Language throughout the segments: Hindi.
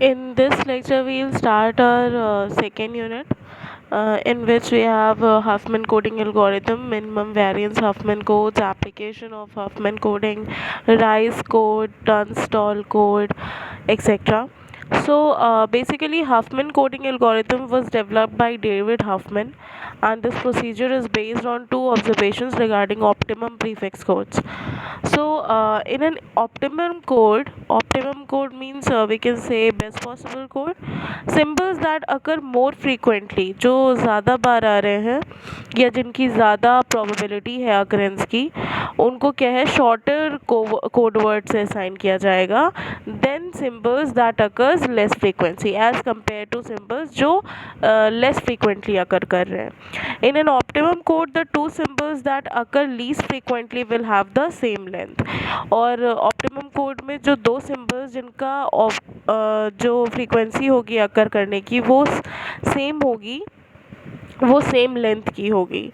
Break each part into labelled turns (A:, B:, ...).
A: In this lecture, we'll start our second unit, in which we have Huffman coding algorithm, minimum variance Huffman codes, application of Huffman coding, Rice code, Tunstall code, etc. So basically, Huffman coding algorithm was developed by David Huffman, and this procedure is based on two observations regarding optimum prefix codes. So in an optimum code means we can say best possible code, symbols that occur more frequently, जो ज़्यादा बार आ रहे हैं या जिनकी ज़्यादा probability है occurrence की, उनको क्या है shorter code word से assign किया जाएगा then symbols that occurs less frequency as compared to symbols जो less frequently occur कर रहे हैं. In an optimum code, the two symbols that occur least frequently will have the same length. और optimum code में जो दो symbols जिनका जो frequency होगी occur करने की वो same होगी, वो सेम लेंथ की होगी.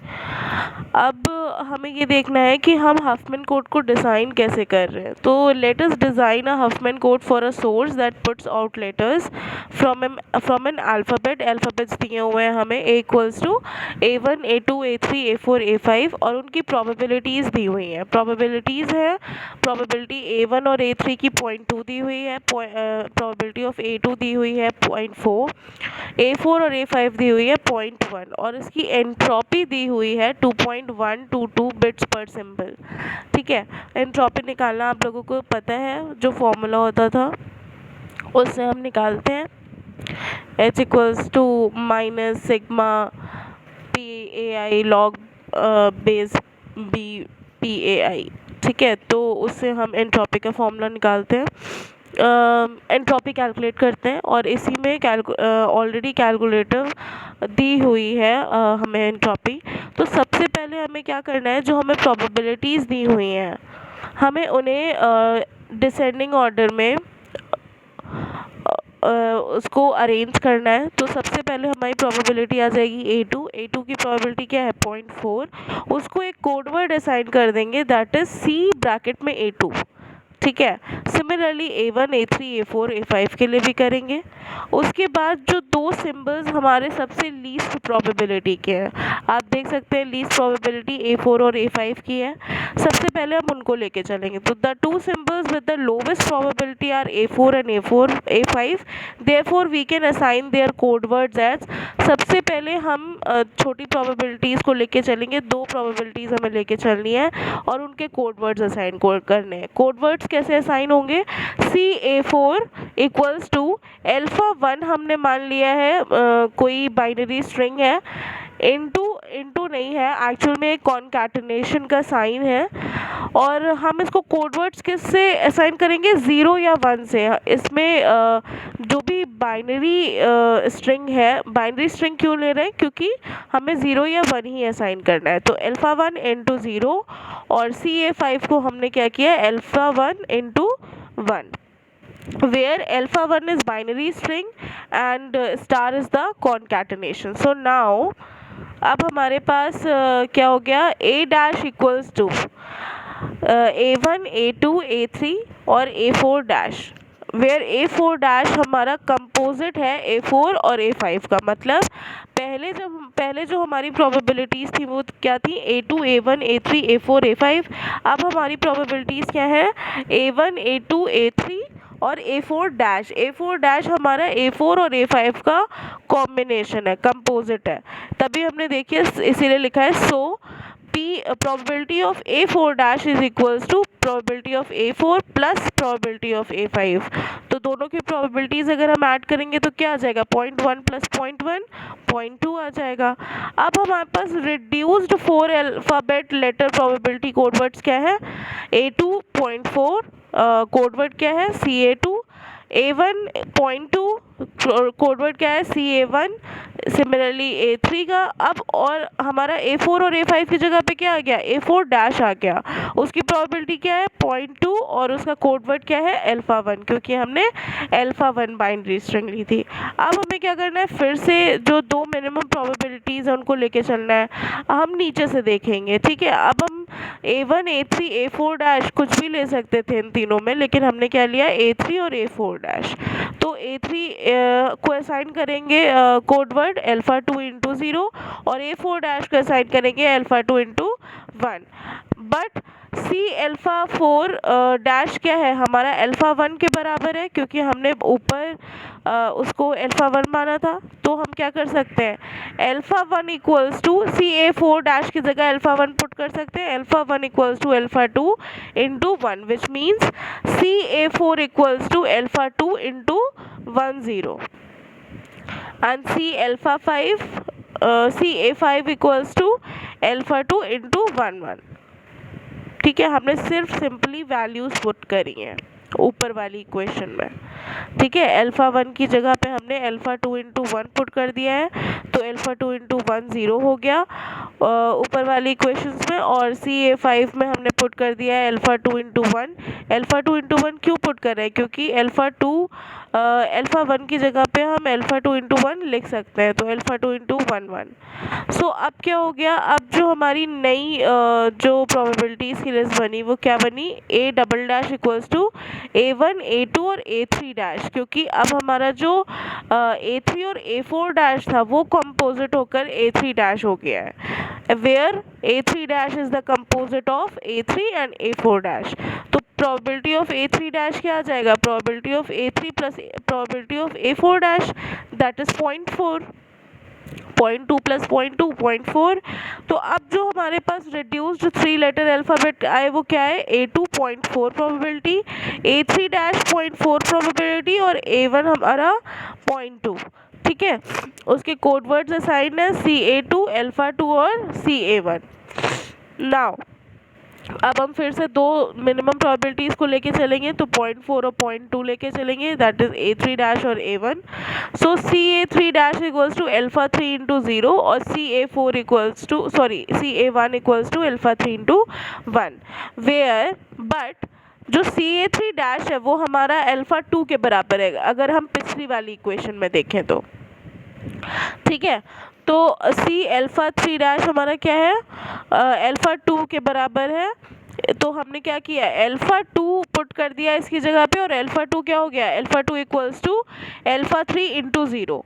A: अब हमें ये देखना है कि हम हफमैन कोड को डिज़ाइन कैसे कर रहे हैं. तो let us design a Huffman code for a source that puts out letters from an alphabets दिए हुए हैं हमें A=टू A1 A2 A3 A4 A5 और उनकी प्रोबेबिलिटीज़ दी हुई हैं. प्रोबेबिलिटीज़ है प्रोबेबिलिटी A1 और A3 की 0.2 दी हुई है, प्रोबेबिलिटी ऑफ A2 दी हुई है 0.4, A4 और A5 दी हुई है 0.1 और इसकी एंट्रोपी दी हुई है 2.122 बिट्स पर सिंबल. ठीक है, एंट्रोपी निकालना आप लोगों को पता है, जो फॉर्मूला होता था उससे हम निकालते हैं H=- sigma PAI log base B PAI. ठीक है, तो उससे हम एंट्रोपी का फॉर्मूला निकालते हैं, एंट्रोपी कैलकुलेट करते हैं और इसी में ऑलरेडी कैलकुलेटर दी हुई है हमें एंट्रोपी. तो सबसे पहले हमें क्या करना है, जो हमें प्रोबेबिलिटीज़ दी हुई हैं हमें उन्हें डिसेंडिंग ऑर्डर में उसको अरेंज करना है. तो सबसे पहले हमारी प्रोबेबिलिटी आ जाएगी A2 की प्रोबेबिलिटी क्या है 0.4, उसको एक कोड वर्ड असाइन कर देंगे दैट इज़ C ब्रैकेट में A2. ठीक है, similarly A1 A3 A4 A5 के लिए भी करेंगे. उसके बाद जो दो सिंबल्स हमारे सबसे लीस्ट प्रोबेबिलिटी के हैं, आप देख सकते हैं लीस्ट प्रोबेबिलिटी A4 और A5 की है, सबसे पहले हम उनको लेके चलेंगे. तो the two symbols with the lowest probability are A4 and A5, therefore we can assign their code words as. सबसे पहले हम छोटी प्रोबेबिलिटीज़ को लेके चलेंगे, दो प्रोबेबिलिटीज़ हमें लेके चलनी है और उनके कोड वर्ड्स असाइन करने हैं. कोड वर्ड्स कैसे असाइन होंगे, CA4 = अल्फ़ा 1 हमने मान लिया है कोई बाइनरी स्ट्रिंग है, इनटू नहीं है, एक्चुअल में कॉन्कैटिनेशन का साइन है. और हम इसको कोड वर्ड्स किससे असाइन करेंगे, 0 या 1 से. इसमें जो भी बाइनरी स्ट्रिंग है, बाइनरी स्ट्रिंग क्यों ले रहे हैं, क्योंकि हमें 0 या 1 ही असाइन करना है. तो अल्फ़ा 1 × 0 और CA5 को हमने क्या किया, alpha 1 × 1, where alpha 1 is binary string and star is the concatenation. So now अब हमारे पास क्या हो गया, A' = A1 A2 A3 और A4', वेयर A4' हमारा कंपोजिट है A4 और A5 का. मतलब पहले जो हमारी प्रोबेबिलिटीज़ थी वो क्या थी, A2 A1 A3 A4 A5. अब हमारी प्रोबेबिलिटीज़ क्या है, A1 A2 A3 और A4' हमारा A4 और A5 का कॉम्बिनेशन है, कंपोजिट है. तभी हमने देखिए इसीलिए लिखा है सो probability of A4' is equals to probability of A4 plus probability of A5. तो दोनों की probabilities अगर हम ऐड करेंगे तो क्या आ जाएगा, 0.1 plus 0.1 0.2 आ जाएगा. अब हमारे पास reduced 4 alphabet letter probability code words क्या है, A2 0.4, कोड वर्ड क्या है CA2, A1 0.2, कोड वर्ड क्या है CA1, सिमिलरली A3 का. अब और हमारा A4 और A5 की जगह पे क्या आ गया, A4' आ गया, उसकी प्रोबेबिलिटी क्या है 0.2 और उसका कोड वर्ड क्या है अल्फ़ा 1, क्योंकि हमने अल्फ़ा 1 बाइनरी स्ट्रिंग ली थी. अब हमें क्या करना है, फिर से जो दो मिनिमम प्रोबेबिलिटीज़ हैं उनको लेके चलना है. हम नीचे से देखेंगे. ठीक है, अब हम A1 A3 A4' कुछ भी ले सकते थे इन तीनों में, लेकिन हमने क्या लिया A3 और A4'. तो A3 को असाइन करेंगे कोड वर्ड alpha2 इंटू 0 और A4 डैश को असाइन करेंगे alpha2 into 1। But C alpha4 dash क्या है, हमारा alpha1 के बराबर है, क्योंकि हमने ऊपर उसको alpha1 माना था। तो हम क्या कर सकते हैं, alpha1 equals to CA4 dash की जगह alpha1 पुट कर सकते हैं, alpha1 equals to alpha2 into 1, which means CA4 equals to alpha2 into 1 0 and CA5 equals to alpha2 into 1 1। ठीक है, हमने सिर्फ सिंपली वैल्यूज पुट करी हैं ऊपर वाली इक्वेशन में। ठीक है, alpha1 की जगह पे हमने alpha2 इंटू 1 पुट कर दिया है, तो alpha2 इंटू 1 0 हो गया ऊपर वाली इक्वेशंस में। और CA5 में हमने पुट कर दिया है alpha2 इंटू 1। alpha2 इंटू 1 क्यों पुट कर रहे हैं, क्योंकि alpha1 की जगह पे हम alpha2 इंटू 1 लिख सकते हैं, तो alpha2 इंटू 1 1। सो अब क्या हो गया, अब जो हमारी नई जो प्रोबेबिलिटीज़ की लिस्ट बनी वो क्या बनी, A double dash equals to A1 A2 और A3 डैश, क्योंकि अब हमारा जो A3 और A4 डैश था वो कंपोजिट होकर A3 डैश हो गया है, where A3 dash is the composite of A3 and A4 dash. तो प्रोबेबिलिटी ऑफ A3 डैश क्या आ जाएगा, probability of A3 plus probability of A4 dash, that is 0.4, 0.2 plus 0.2 0.4। तो अब जो हमारे पास रिड्यूस्ड 3 लेटर अल्फ़ाबेट आए वो क्या है, A2 0.4 probability, A3 dash 0.4 probability और A1 हमारा 0.2। ठीक है, उसके कोड वर्ड्स असाइन है CA2 alpha2 और CA1। नाउ अब हम फिर से दो मिनिमम प्रोबेबिलिटीज़ को लेके चलेंगे, तो 0.4 और 0.2 लेके चलेंगे, दैट इज A3 डैश और A1। So CA3 dash equals to alpha3 into 0 और CA1 equals to alpha3 into 1, where but जो CA3 डैश है वो हमारा alpha2 के बराबर है, अगर हम पिछली वाली इक्वेशन में देखें तो। ठीक है, तो C alpha3 डैश हमारा क्या है, alpha2 के बराबर है, तो हमने क्या किया, alpha2 पुट कर दिया इसकी जगह पे, और alpha2 क्या हो गया, alpha2 equals to alpha3 into 0।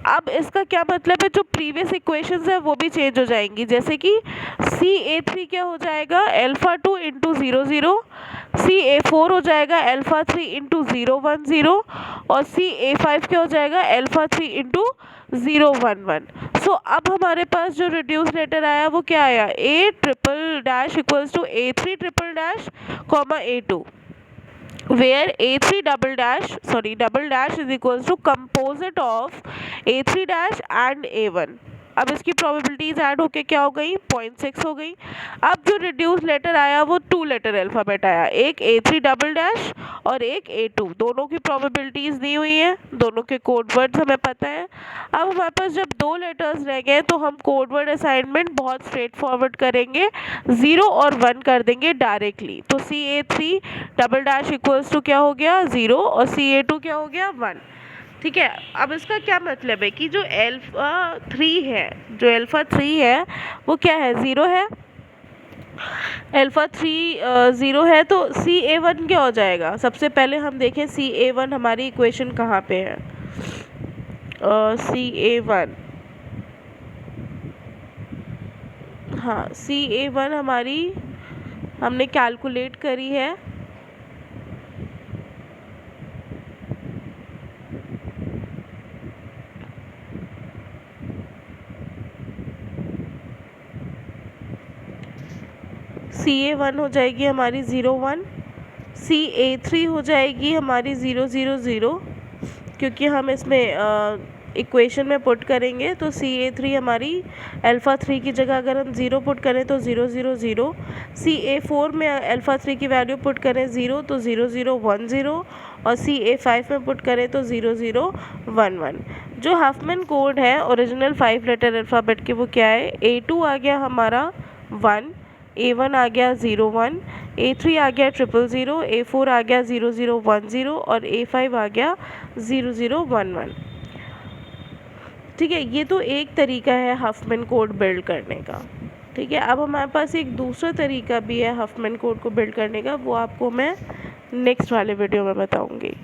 A: अब इसका क्या मतलब है, जो प्रीवियस इक्वेशंस है वो भी चेंज हो जाएंगी, जैसे कि CA3 क्या हो जाएगा, alpha2 इंटू 0 0, CA4 हो जाएगा alpha3 इंटू 0 1 0 और CA5 क्या हो जाएगा, alpha3 इंटू 0 1 1। सो अब हमारे पास जो रिड्यूस लेटर आया वो क्या आया, A triple dash equals to A3 triple dash comma A2, where A3 double dash is equals to composite of A3 dash and A1। अब इसकी प्रोबेबिलिटीज ऐड होके क्या हो गई, 0.6 हो गई। अब जो रिड्यूस लेटर आया वो 2 लेटर अल्फ़ाबेट आया, एक A3 डबल डैश और एक A2, दोनों की प्रोबेबिलिटीज दी हुई है, दोनों के कोड वर्ड्स हमें पता है। अब हमारे पास जब 2 लेटर्स रह गए तो हम कोड वर्ड असाइनमेंट बहुत स्ट्रेट फॉरवर्ड करेंगे, 0 और 1 कर देंगे डायरेक्टली। तो CA3 double dash equals to क्या हो गया, 0 और CA2 क्या हो गया, 1। ठीक है, अब इसका क्या मतलब है कि जो alpha3 है वो क्या है, 0 है, alpha3 0 है, तो CA1 क्या हो जाएगा। सबसे पहले हम देखें CA1 हमारी इक्वेशन कहाँ पे है, CA1, हाँ CA1 हमारी हमने कैलकुलेट करी है, CA1 हो जाएगी हमारी 0 1, CA3 हो जाएगी हमारी 0 0 0, क्योंकि हम इसमें इक्वेशन में पुट करेंगे, तो CA3 हमारी alpha3 की जगह अगर हम 0 पुट करें तो 0 0 0, CA4 में alpha3 की वैल्यू पुट करें 0 तो 0 0 1 0 और CA5 में पुट करें तो 0 0 1 1। जो हफमैन कोड है ओरिजिनल 5 लेटर अल्फ़ाबेट की वो क्या है, A2 आ गया हमारा 1, A1 आ गया 0 1, A3 आ गया 0 0 A4 आ गया 0 0 1 0 और A5 आ गया 0 0 1 1। ठीक है, ये तो एक तरीका है हफमैन कोड बिल्ड करने का। ठीक है, अब हमारे पास एक दूसरा तरीका भी है हफमैन कोड को बिल्ड करने का, वो आपको मैं नेक्स्ट वाले वीडियो में बताऊंगी।